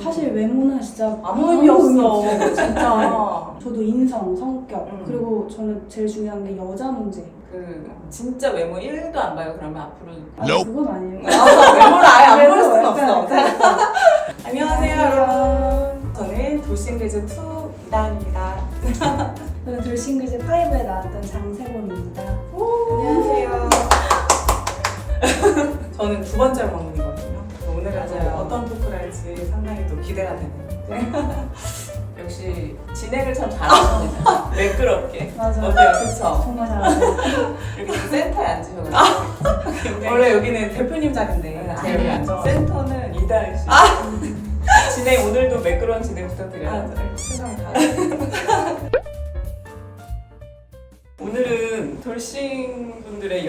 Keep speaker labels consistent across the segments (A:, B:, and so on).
A: 사실 외모는 진짜
B: 아무 의미 없어.
A: 없어요.
B: 진짜.
A: 저도 인성, 성격,
B: 음.
A: 그리고 저는 제일 중요한 게 여자 문제.
C: 진짜 외모 1도 안 봐요. 그러면 앞으로
A: 그건 아니에요.
B: 외모를 아예 안 볼 수는
A: 약간,
B: 없어. 안녕하세요, 여러분. 저는 돌싱글즈 2 이다은입니다.
A: 저는 돌싱글즈 5에 나왔던 장세곤입니다.
B: 안녕하세요. 저는 두 번째 방문이거든요. 오늘은
C: 맞아요.
B: 어떤 토크를 할지 상당히 또 기대가 되네요.
C: 역시 진행을 참 잘하십니다. 매끄럽게.
A: 맞아요.
C: 어때요? 그쵸?
A: 정말 잘하세요.
C: 이렇게 좀 센터에 앉으셔가지고.
B: 원래 여기는 대표님 자리인데 제가 여기 앉아.
C: 센터는 이다은 씨. 진행 오늘도 매끄러운 진행 부탁드려요.
B: 세상에 다.
C: 오늘은 돌싱 분들의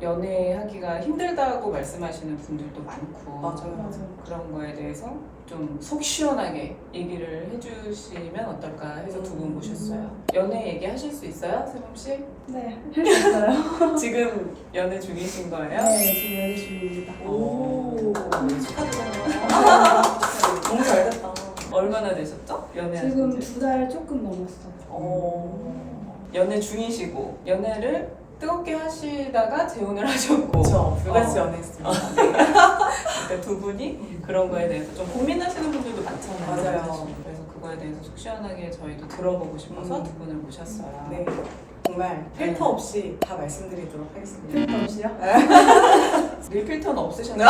C: 연애하기가 힘들다고 말씀하시는 분들도 많고
B: 맞아요.
A: 맞아요.
C: 그런 거에 대해서 좀 속 시원하게 얘기를 해주시면 어떨까 해서 두 분 모셨어요. 연애 얘기하실 수 있어요, 세범 씨?
A: 네, 할 수 있어요.
C: 지금 연애 중이신 거예요?
A: 네, 지금 연애 중입니다.
C: 오,
B: 축하드려요. 너무 잘 됐다.
C: 얼마나 되셨죠? 연애하신
A: 지금
C: 지?
A: 2달 조금 넘었어요.
C: 연애 중이시고 연애를 뜨겁게 하시다가 재혼을 하셨고
B: 그렇죠. 불같이 연애했습니다.
C: 그러니까 두 분이 그런 거에 대해서 좀 고민하시는 분들도 많잖아요.
B: 맞아요.
C: 사실. 그래서 그거에 대해서 속 시원하게 저희도 들어보고 싶어서 두 분을 모셨어요.
B: 네. 정말 필터 없이 다 말씀드리도록 하겠습니다.
A: 필터 없이요?
C: 늘 필터는 없으셨나요?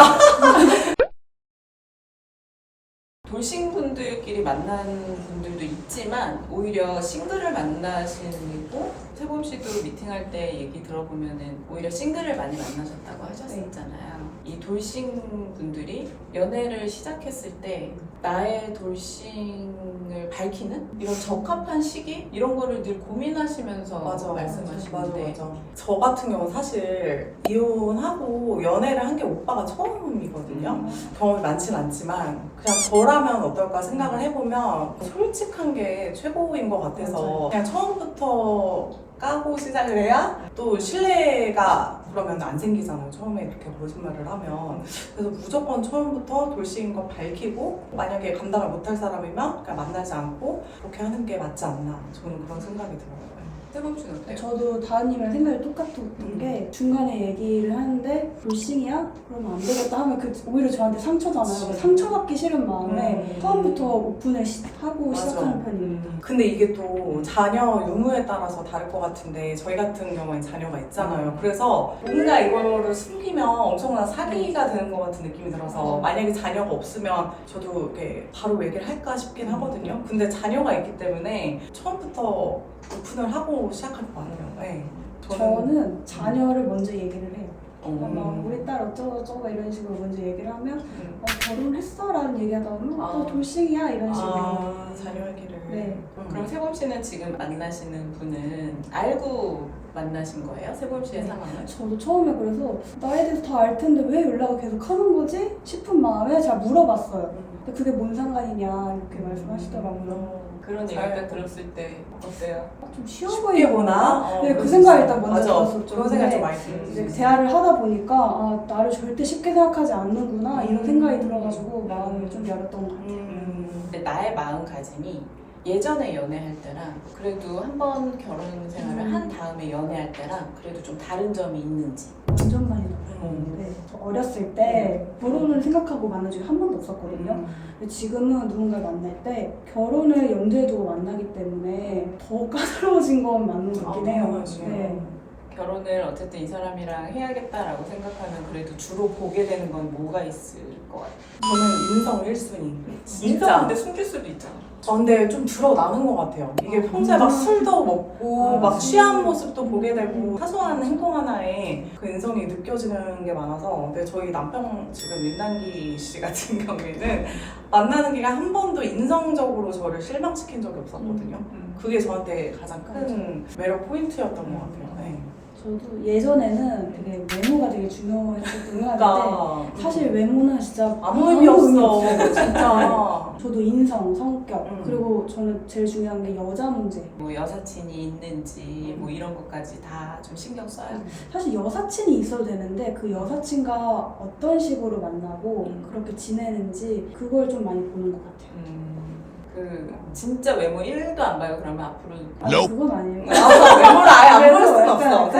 C: 돌싱 분들끼리 만난 분들도 있지만 오히려 싱글을 만나시고 세범 씨도 미팅할 때 얘기 들어보면은 오히려 싱글을 많이 만나셨다고 하셨었잖아요. 이 돌싱 분들이 연애를 시작했을 때 나의 돌싱을 밝히는 이런 적합한 시기 이런 거를 늘 고민하시면서 말씀하시는데
B: 맞아. 저 같은 경우는 사실 이혼하고 연애를 한 게 오빠가 처음이거든요. 경험이 많진 않지만 그냥 저라면 어떨까 생각을 해보면 솔직한 게 최고인 것 같아서
A: 맞아요.
B: 그냥 처음부터 까고 시작을 해야 또 신뢰가 그러면 안 생기잖아요. 처음에 이렇게 거짓말을 하면. 그래서 무조건 처음부터 돌싱인 거 밝히고 만약에 감당을 못할 사람이면 그냥 만나지 않고 그렇게 하는 게 맞지 않나. 저는 그런 생각이 들어요.
C: 세범 씨는 어때요?
A: 저도 다은님이랑 생각이 똑같았던 게 중간에 얘기를 하는데 돌싱이야? 그러면 안 되겠다 하면 그 오히려 저한테 상처잖아요.
B: 그치.
A: 상처받기 싫은 마음에 처음부터 오픈을 하고
B: 맞아.
A: 시작하는 편입니다.
B: 근데 이게 또 자녀 유무에 따라서 다를 것 같은데 저희 같은 경우엔 자녀가 있잖아요. 그래서 뭔가 이거를 숨기면 엄청난 사기가 되는 것 같은 느낌이 들어서 만약에 자녀가 없으면 저도 이렇게 바로 얘기를 할까 싶긴 하거든요. 근데 자녀가 있기 때문에 처음부터 오픈을 하고 시작할 것 같아요. 네.
A: 저는 자녀를 먼저 얘기를 해요.
C: 어.
A: 우리 딸 어쩌고 이런 식으로 먼저 얘기를 하면 결혼했어? 라는 얘기하다 보면 돌싱이야? 이런 식으로
B: 자녀 얘기를.
A: 네.
C: 그럼 세범 씨는 지금 만나시는 분은 알고 만나신 거예요? 세범 씨의 상황을?
A: 저도 처음에 그래서 나에 대해서 다 알 텐데 왜 연락을 계속 하는 거지? 싶은 마음에 제가 물어봤어요. 근데 그게 뭔 상관이냐 이렇게 말씀하시더라고요.
C: 그런 얘기 딱 들었을 때 어때요?
A: 좀 쉬워
B: 쉽게 보나?
A: 보이나? 네, 그 생각이 일단 먼저
B: 맞아.
A: 들었었죠.
B: 그런 생각 좀
A: 근데
B: 많이 들었어요.
A: 이제 대화를 하다 보니까 나를 절대 쉽게 생각하지 않는구나 이런 생각이 들어가지고 마음을 좀 열었던 것 같아요.
C: 근데 나의 마음가짐이 예전에 연애할 때랑 그래도 한 번 결혼 생활을 한 다음에 연애할 때랑 그래도 좀 다른 점이 있는지.
A: 완전 많이 달라요. 네, 저 어렸을 때 결혼을 생각하고 만난 적이 한 번도 없었거든요. 근데 지금은 누군가를 만날 때 결혼을 염두에 두고 만나기 때문에 더 까다로워진 건 맞는 것 같긴 해요.
B: 당연하지.
A: 네.
C: 결혼을 어쨌든 이 사람이랑 해야겠다라고 생각하면 그래도 주로 보게 되는 건 뭐가 있을 것 같아요?
B: 저는 인성 1순위.
C: 인정 근데 숨길 수도 있잖아.
B: 근데 좀 드러나는 것 같아요. 이게 평소에 막 술도 먹고 막 취한 모습도 보게 되고 사소한 행동 하나에 그 인성이 느껴지는 게 많아서 근데 저희 남편 지금 윤단기 씨 같은 경우에는 만나는 기간 한 번도 인성적으로 저를 실망시킨 적이 없었거든요. 그게 저한테 가장 큰 매력 포인트였던 것 같아요. 네.
A: 저도 예전에는 되게 외모가 되게 중요했는데
B: 그러니까
A: 사실 외모는 진짜
B: 아무 의미 없어. 진짜.
A: 저도 인성, 성격, 그리고 저는 제일 중요한 게 여자 문제.
C: 뭐 여사친이 있는지 뭐 이런 것까지 다 좀 신경 써요.
A: 사실 여사친이 있어도 되는데 그 여사친과 어떤 식으로 만나고 그렇게 지내는지 그걸 좀 많이 보는 것 같아요.
C: 그 진짜 외모 1도 안 봐요. 그러면 앞으로
A: 그건 아니에요.
B: 외모를 아예 안 볼 수는
A: 약간
B: 없어.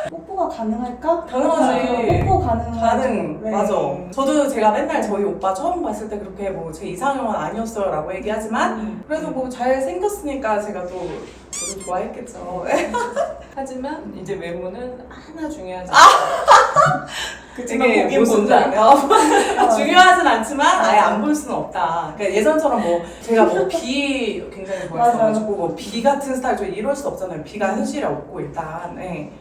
A: 뽀뽀가 가능할까?
B: 당연하지.
A: 뽀뽀 가능.
B: 가능. 맞아. 저도 제가 맨날 저희 오빠 처음 봤을 때 그렇게 뭐 제 이상형은 아니었어요 라고 얘기하지만 그래도 뭐 잘 생겼으니까 제가 또 저도 좋아했겠죠.
C: 하지만 이제 외모는 하나 중요하지
B: 그치만
C: 되게
B: 보긴 본다. 중요하진 않지만 아예 안 볼 수는 없다. 그러니까 예전처럼 뭐 제가 뭐 비 굉장히 좋아했어가지고 뭐 비 같은 스타일 저 이럴 수 없잖아요. 비가 현실에 없고 일단. 네.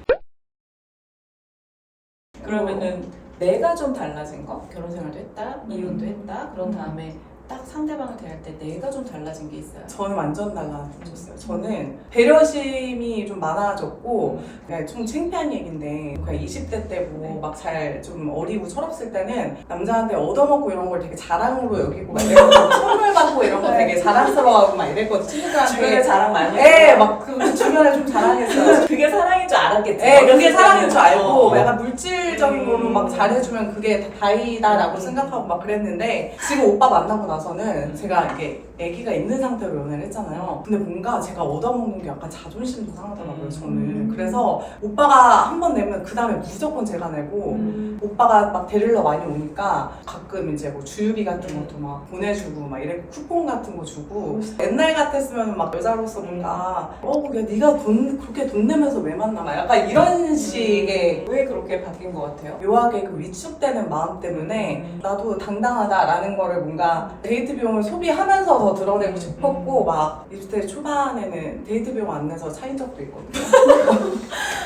C: 그러면은 내가 좀 달라진 거? 결혼 생활도 했다, 이혼도 했다. 그런 다음에 딱 상대방을 대할 때 내가 좀 달라진 게 있어요.
B: 저는 완전 달라졌어요. 저는 배려심이 좀 많아졌고 그냥 좀 창피한 얘기인데 그냥 20대 때고 막 잘 좀 어리고 철없을 때는 남자한테 얻어먹고 이런 걸 되게 자랑으로 여기고 막 이런 거 선물 받고 이런 거 되게 자랑스러워하고 막 이랬거든요. 친구들한테.
C: 주변에 자랑 많이
B: 네, 막 그 주변에 좀 자랑했어요.
C: 그게 사랑인 줄 알았겠지.
B: 네, 그게 사랑인 줄 알고 약간
C: 어.
B: 물질적인 거로 막 잘해주면 그게 다이다라고 생각하고 막 그랬는데 지금 오빠 만나고 나서는 제가 이렇게 아기가 있는 상태로 연애를 했잖아요. 근데 뭔가 제가 얻어먹는 게 약간 자존심도 상하더라고요, 저는. 그래서 오빠가 한 번 내면 그 다음에 무조건 제가 내고 오빠가 막 데리러 많이 오니까 가끔 이제 뭐 주유비 같은 것도 막 보내주고 막 이랬고 쿠폰 같은 거 주고 옛날 같았으면 막 여자로서 뭔가 야 네가 그렇게 돈 내면서 왜 만나? 막 약간 이런 식의
C: 왜 그렇게 바뀐 것 같아요?
B: 묘하게 그 위축되는 마음 때문에 나도 당당하다라는 거를 뭔가 데이트 비용을 소비하면서 더 드러내고 싶었고 막 20대 초반에는 데이트 비용 안 내서 차인 적도 있거든요.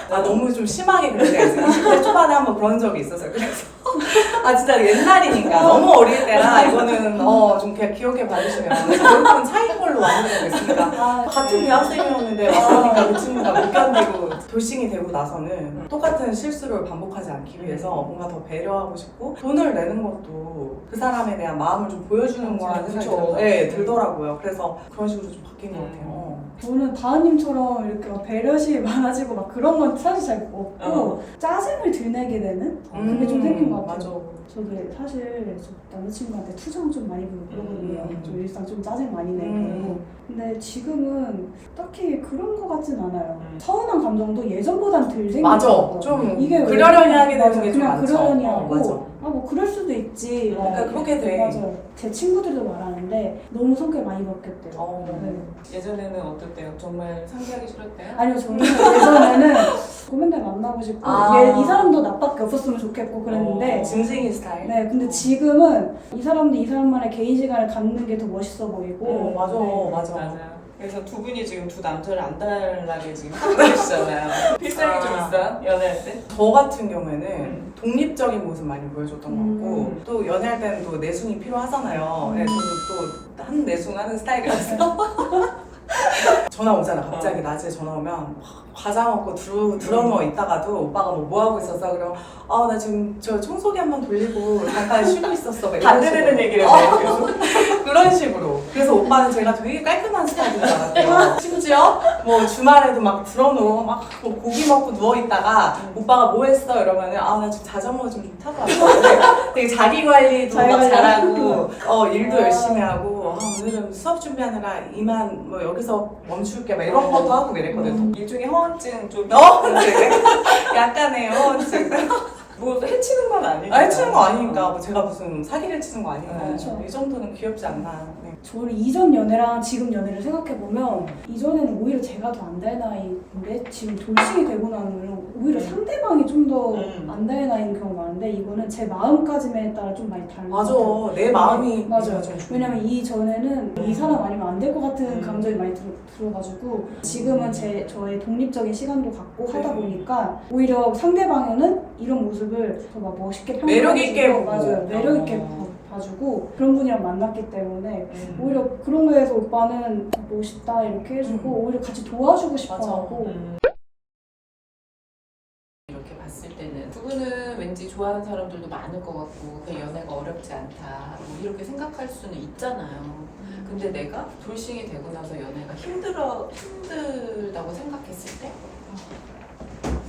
B: 나 너무 좀 심하게 그런 때가 있어요. 20대 초반에 한번 그런 적이 있었어요. 그래서 진짜 옛날이니까 너무 어릴 때라 이거는 좀 그냥 기억해 봐주시면 결국은 차인 걸로 만들고 있으니까 같은 대학생이었는데 그러니까 그 친구가 못 견디고 돌싱이 되고 나서는 똑같은 실수를 반복하지 않기 위해서 뭔가 더 배려하고 싶고 돈을 내는 것도 그 사람에 대한 마음을 좀 보여주는 거라는 생각이 들더라고요. 그래서 그런 식으로 좀 바뀐 것 같아요.
A: 저는 다은님처럼 이렇게 막 배려심이 많아지고 막 그런 건 사실 잘 없고 짜증을 덜 내게 되는 그게 좀 생긴 것 같아요.
B: 맞아.
A: 저도 사실 저 남자친구한테 투정 좀 많이 부르고 그러거든요. 좀 일상 좀 짜증 많이 내고. 근데 지금은 딱히 그런 것 같진 않아요. 서운한 감정도 예전보단 덜 생긴 것
B: 맞아.
A: 같아요.
B: 좀
A: 이게
B: 그러려니 하게 되는 게 좀
A: 그냥
B: 많죠.
A: 그러려니 하고
B: 맞아.
A: 뭐 그럴 수도 있지.
B: 그러니까 그렇게 돼.
A: 맞아요. 제 친구들도 말하는데 너무 성격이 많이 바뀌었대요. 네.
C: 예전에는 어땠대요? 정말 상대하기 싫었대요?
A: 아니요, 저는 예전에는 고민들 만나고 싶고 이 사람도 나밖에 없었으면 좋겠고 그랬는데
B: 징징이 스타일.
A: 네, 근데 지금은 이 사람도 이 사람만의 개인 시간을 갖는 게 더 멋있어 보이고
B: 맞아.
C: 맞아요. 그래서 두 분이 지금 두 남자를 안달나게 지금 하고 계시잖아요. 필살기 좀 있어요? 연애할 때?
B: 저 같은 경우에는 독립적인 모습 많이 보여줬던 것 같고 또 연애할 때는 또 내숭이 필요하잖아요. 네, 저는 또 한 내숭하는 스타일이라서 전화 오잖아. 갑자기 낮에 전화 오면 과자 먹고 들어누워 있다가도 오빠가 뭐 하고 있었어? 그러면 나 지금 저 청소기 한번 돌리고 잠깐 쉬고 있었어.
C: 반대되는 얘기를 해.
B: 그런 식으로. 그래서 오빠는 제가 되게 깔끔한 스타일인 줄 알았대요. 심지어 뭐 주말에도 막 들어놓고 막 고기 먹고 누워있다가 오빠가 뭐 했어? 이러면은 나 지금 자전거 좀 타고 왔어. 되게 자기 관리도 막 잘하고 일도 열심히 하고 오늘은 수업 준비하느라 이만 뭐 여기서 멈출게 막 이런 것도 하고 이랬거든.
C: 일종의 허언증 좀
B: 약간의 허언증.
C: 뭐 해치는 건 아니고
B: 해치는 거 아니니까 뭐 제가 무슨 사기를 치는 거 아니니까
A: 그렇죠.
B: 이 정도는 귀엽지 않나.
A: 저는 이전 연애랑 지금 연애를 생각해보면 이전에는 오히려 제가 더 안달 나이인데 지금 돌싱이 되고 나면 오히려 상대방이 좀 더 안달 나이인 경우가 많은데 이거는 제 마음가짐에 따라 좀 많이 다른 것 같아요.
B: 맞아. 내 마음이
A: 맞아요. 왜냐면 이전에는 이 사람 아니면 안 될 것 같은 감정이 많이 들어가지고 지금은 저의 독립적인 시간도 갖고 하다 보니까 오히려 상대방에는 이런 모습을 더 막 멋있게
B: 매력 있게 보고.
A: 맞아요. 매력 있게 봐주고 그런 분이랑 만났기 때문에 오히려 그런 거에서 오빠는 멋있다 이렇게 해주고 오히려 같이 도와주고 싶어하고
C: 이렇게 봤을 때는 두 분은 왠지 좋아하는 사람들도 많을 것 같고 그 연애가 어렵지 않다 뭐 이렇게 생각할 수는 있잖아요. 근데 내가 돌싱이 되고 나서 연애가 힘들다고 생각했을 때?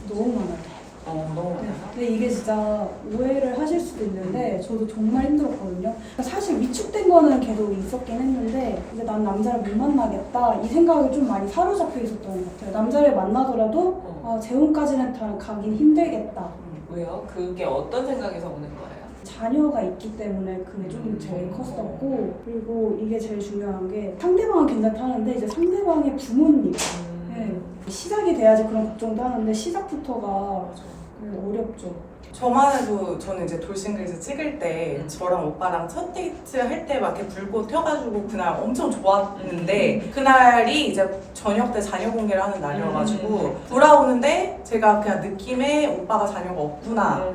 A: 너무 많아요.
C: 너무 많아요.
A: 근데 이게 진짜 오해를 하실 수도 있는데 저도 정말 힘들었거든요. 사실 위축된 거는 계속 있었긴 했는데 이제 난 남자를 못 만나겠다 이 생각이 좀 많이 사로잡혀 있었던 것 같아요. 남자를 만나더라도 재혼까지는 다 가긴 힘들겠다.
C: 왜요? 그게 어떤 생각에서 오는 거예요?
A: 자녀가 있기 때문에 그게 좀 제일 컸었고 그리고 이게 제일 중요한 게 상대방은 괜찮다는데 이제 상대방의 부모님 네. 시작이 돼야지 그런 걱정도 하는데 시작부터가 어렵죠.
B: 저만 해도 저는 이제 돌싱글즈 찍을 때 저랑 오빠랑 첫 데이트 할 때 막 이렇게 불꽃 튀어가지고 그날 엄청 좋았는데 그날이 이제 저녁 때 자녀 공개를 하는 날이어가지고 돌아오는데 제가 그냥 느낌에 오빠가 자녀가 없구나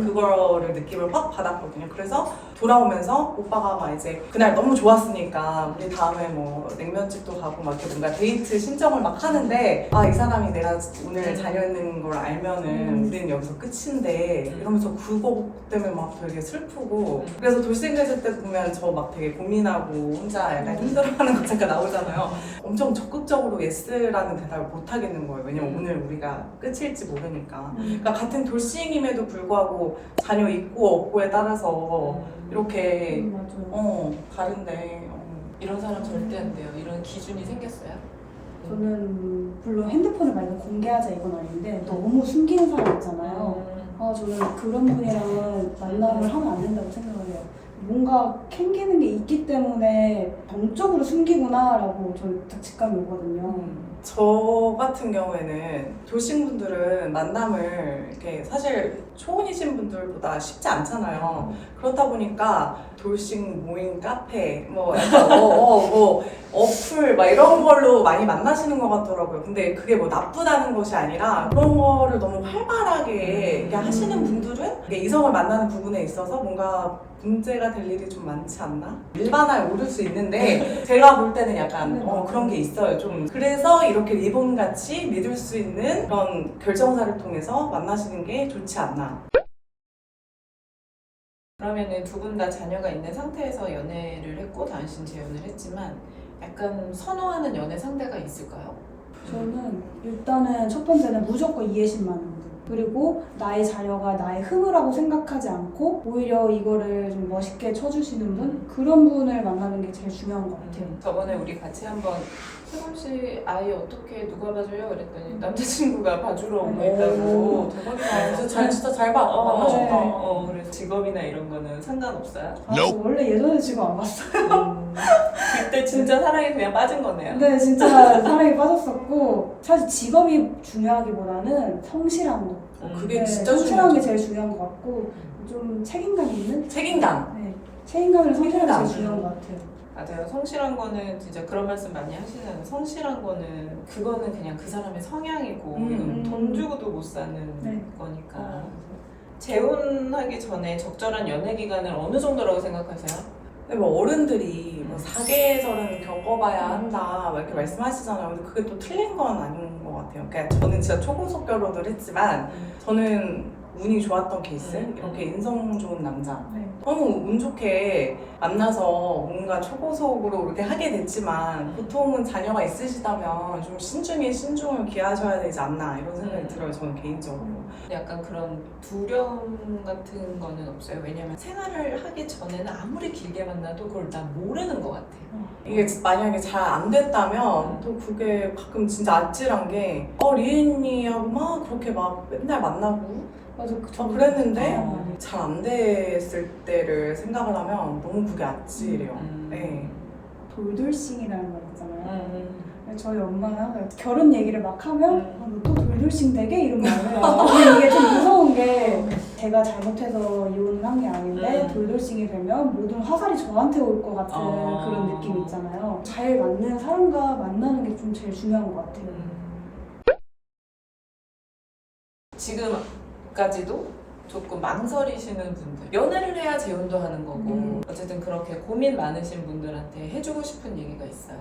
B: 그거를 느낌을 확 받았거든요. 그래서 돌아오면서 오빠가 막 이제 그날 너무 좋았으니까 우리 다음에 뭐 냉면집도 가고 막 이렇게 뭔가 데이트 신청을 막 하는데 아 이 사람이 내가 오늘 자녀 있는 걸 알면은 우리는 여기서 끝인데 이러면서 그거 때문에 막 되게 슬프고 그래서 돌싱글즈 때 보면 저 막 되게 고민하고 혼자 약간 힘들어하는 거 잠깐 나오잖아요. 엄청 적극적으로 예스라는 대답을 못 하겠는 거예요. 왜냐면 오늘 우리가 끝일지 모르니까. 그러니까 같은 돌싱임에도 불구하고 자녀 있고 없고에 따라서 이렇게
A: 맞아요.
B: 다른데
C: 이런 사람 절대 안 돼요. 이런 기준이 생겼어요?
A: 저는 물론 핸드폰을 만약 공개하자 이건 아닌데 너무 숨기는 사람 있잖아요. 저는 그런 분이랑은 만남을 하면 안 된다고 생각을 해요. 뭔가 캥기는 게 있기 때문에 정적으로 숨기구나라고 저는 딱 직감이 오거든요.
B: 저 같은 경우에는 돌싱분들은 만남을 이렇게 사실 초혼이신 분들보다 쉽지 않잖아요. 그렇다 보니까 돌싱 모임 카페 뭐 약간 뭐 어플 막 이런 걸로 많이 만나시는 것 같더라고요. 근데 그게 뭐 나쁘다는 것이 아니라 그런 거를 너무 활발하게 이렇게 하시는 분들은 이게 이성을 만나는 부분에 있어서 뭔가 문제가 될 일이 좀 많지 않나? 일반화에 오를 수 있는데 제가 볼 때는 약간 그런 게 있어요. 좀 그래서 이렇게 리본같이 믿을 수 있는 그런 결정사를 통해서 만나시는 게 좋지 않나.
C: 그러면은 두 분 다 자녀가 있는 상태에서 연애를 했고 당신 재혼을 했지만 약간 선호하는 연애 상대가 있을까요?
A: 저는 일단은 첫 번째는 무조건 이해심 많은 분. 그리고 나의 자녀가 나의 흠이라고 생각하지 않고 오히려 이거를 좀 멋있게 쳐주시는 분? 그런 분을 만나는 게 제일 중요한 것 같아요.
C: 저번에 우리 같이 한번 세범씨 아이 어떻게 누가 봐줘요? 그랬더니 남자친구가 봐주러 오고 있다고.
B: 대박이다. 진짜 잘 만나셨다.
C: 그래서 직업이나 이런 거는 상관없어요?
A: 저 원래 예전에 지금 안 봤어요.
C: 그때 진짜 사랑에 그냥 빠진 거네요.
A: 근데 진짜 사랑에 빠졌었고 사실 직업이 중요하기보다는 성실한 거.
B: 그게 진짜
A: 성실한 게
B: 중요하죠.
A: 제일 중요한 것 같고 좀 책임감 있는?
B: 책임감.
A: 네. 책임감이랑 성실함이
B: 책임감.
A: 제일 중요한 것 같아요.
C: 맞아요. 성실한 거는 진짜 그런 말씀 많이 하시는 성실한 거는 그거는 그냥 그 사람의 성향이고 돈 주고도 못 사는
A: 네.
C: 거니까. 재혼하기 전에 적절한 연애 기간을 어느 정도라고 생각하세요?
B: 근데 뭐 어른들이 뭐 사계절은 겪어봐야 한다 막 이렇게 말씀하시잖아요. 근데 그게 또 틀린 건 아닌 것 같아요. 그러니까 저는 진짜 초고속 결혼을 했지만 저는 운이 좋았던 케이스, 이렇게 인성 좋은 남자
A: 네.
B: 너무 운 좋게 만나서 뭔가 초고속으로 이렇게 하게 됐지만 보통은 자녀가 있으시다면 좀 신중에 신중을 기하셔야 되지 않나 이런 생각이 들어요. 저는 개인적으로.
C: 약간 그런 두려움 같은 거는 없어요. 왜냐면 생활을 하기 전에는 아무리 길게 만나도 그걸 난 모르는 것 같아요.
B: 이게 만약에 잘 안 됐다면 또 그게 가끔 진짜 아찔한 게 리은이하고 막 그렇게 막 맨날 만나고
A: 맞아,
B: 그랬는데 잘 안 됐을 때를 생각을 하면 너무 그게 아찔해요. 네.
A: 돌돌싱이라는 말 있잖아요. 저희 엄마는 항상 결혼 얘기를 막 하면 너 또 돌돌싱 되게? 이런 말을 해요. 근데 이게 좀 무서운 게 제가 잘못해서 이혼을 한 게 아닌데 돌돌싱이 되면 모든 화살이 저한테 올 것 같은 그런 느낌 있잖아요. 잘 맞는 사람과 만나는 게 좀 제일 중요한 것 같아요.
C: 지금까지도 조금 망설이시는 분들, 연애를 해야 재혼도 하는 거고 어쨌든 그렇게 고민 많으신 분들한테 해주고 싶은 얘기가 있어요?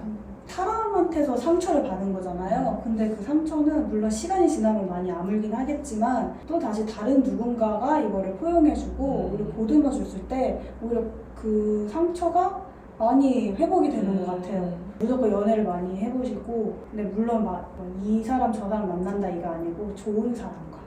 A: 사람한테서 상처를 받은 거잖아요. 근데 그 상처는 물론 시간이 지나면 많이 아물긴 하겠지만 또 다시 다른 누군가가 이거를 포용해주고 오히려 보듬어 줬을 때 오히려 그 상처가 많이 회복이 되는 것 같아요. 무조건 연애를 많이 해보시고, 근데 물론 막 이 사람 저 사람 만난다 이가 아니고 좋은 사람과.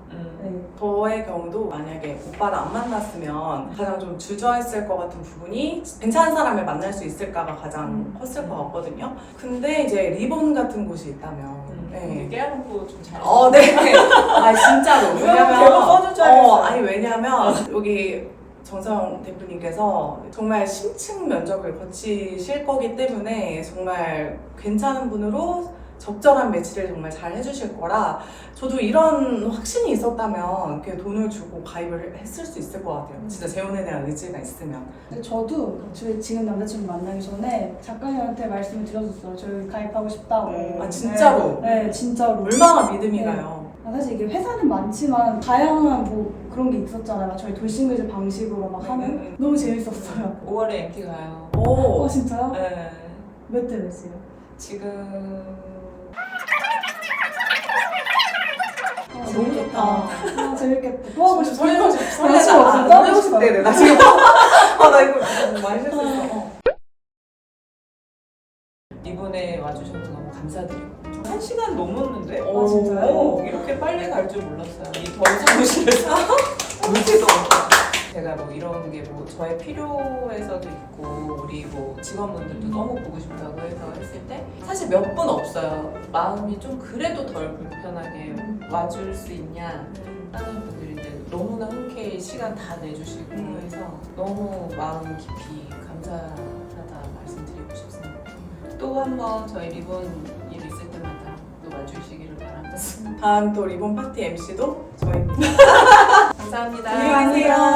A: 네.
B: 저의 경우도 만약에 오빠를 안 만났으면 가장 좀 주저했을 것 같은 부분이 괜찮은 사람을 만날 수 있을까가 가장 컸을 것 같거든요. 근데 이제 리본 같은 곳이 있다면 네.
C: 얘기하는 거 좀 잘.
B: 네. 아 진짜로. 왜냐면
C: 대본 써줄 줄 알겠어요.
B: 아니 왜냐면 여기 정성 대표님께서 정말 심층 면접을 거치실 거기 때문에 정말 괜찮은 분으로 적절한 매치를 정말 잘 해주실 거라 저도 이런 확신이 있었다면 그 돈을 주고 가입을 했을 수 있을 것 같아요. 진짜 재혼에 대한 의지가 있으면.
A: 근데 저도 저희 지금 남자친구 만나기 전에 작가님한테 말씀을 드렸었어요. 저희 가입하고 싶다고.
B: 아 진짜로?
A: 네, 진짜로.
B: 얼마나 믿음이 가요?
A: 사실 이게 회사는 많지만 다양한 뭐 그런 게 있었잖아요. 저희 돌싱글즈 방식으로 막 하는 너무 재밌었어요.
C: 5월에 MT 가요.
B: 오.
A: 진짜요?
C: 네.
A: 몇 대 몇이에요?
C: 지금
B: 너무 좋다.
A: 재밌겠다. 또 하고 싶어.
B: 설레고 싶
A: 관심 없어요? 또 하고 싶어요.
B: 네네 나 지금 나 이거 너무 많이 실수했어.
C: 이번에 와주셔서 너무 감사드리고 1시간 넘었는데?
A: 아, 진짜요?
C: 이렇게 빨리 갈 줄 몰랐어요. 이 더운 사무실에서 울지도 않고 제가 뭐 이런 게 뭐 저의 필요에서도 있고 우리 뭐 직원분들도 너무 보고 싶다고 해서 했을 때 사실 몇 분 없어요. 마음이 좀 그래도 덜 불편하게 와줄 수 있냐 하는 분들인데 너무나 흔쾌히 시간 다 내주시고 해서 너무 마음 깊이 감사하다 말씀드리고 싶습니다. 또 한번 저희 리본 일 있을 때마다 또 와주시기를 바라겠습니다.
B: 다음 또 리본 파티 MC도 저희
C: 감사합니다.
B: 안녕히 가세요.